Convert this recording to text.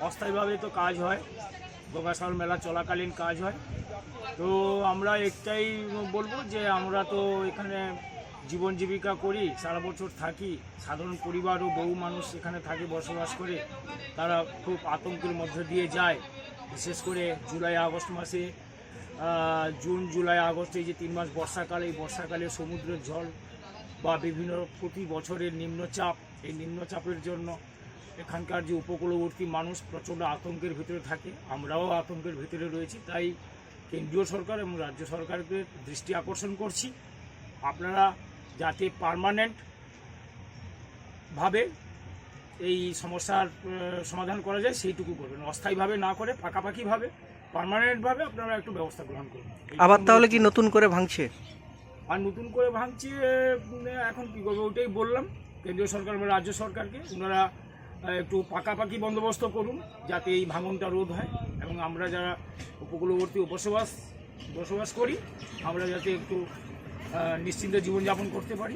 অস্থায়ীভাবে তো কাজ হয়, গঙ্গাসাগর মেলা চলাকালীন কাজ হয়। তো আমরা একটাই বলবো যে আমরা তো এখানে জীবন জীবিকা করি, সারা বছর থাকি, সাধারণ পরিবার ও বহু মানুষ এখানে থাকে, বসবাস করে, তারা খুব আতঙ্কের মধ্যে দিয়ে যায়। বিশেষ করে জুলাই আগস্ট মাসে, জুন জুলাই আগস্ট, এই যে 3 মাস বর্ষাকাল, এই বর্ষাকালে সমুদ্রের জল বা বিভিন্ন প্রতি বছরের নিম্নচাপ, এই নিম্নচাপের জন্য এখানকার যে উপকূলবর্তী মানুষ প্রচণ্ড আতঙ্কের ভিতরে থাকে, আমরাও আতঙ্কের ভিতরে রয়েছি। তাই কেন্দ্রীয় সরকার এবং রাজ্য সরকারকে দৃষ্টি আকর্ষণ করছি, আপনারা যাতে পার্মানেন্টভাবে এই সমস্যার সমাধান করা যায় সেইটুকু করবেন, অস্থায়ীভাবে না করে পাকাপাকিভাবে পার্মানেন্টভাবে আপনারা একটু ব্যবস্থা গ্রহণ করুন। আবার তাহলে কি নতুন করে ভাঙছে? আর নতুন করে ভাঙছে এখন কী করবো, ওটাই বললাম কেন্দ্রীয় সরকার এবং রাজ্য সরকারকে, ওনারা একটু পাকাপাকি বন্দোবস্ত করুন যাতে এই ভাঙনটা রোধ হয়, এবং আমরা যারা উপকূলবর্তী বসবাস করি আমরা যাতে একটু নিশ্চিন্তে জীবনযাপন করতে পারি।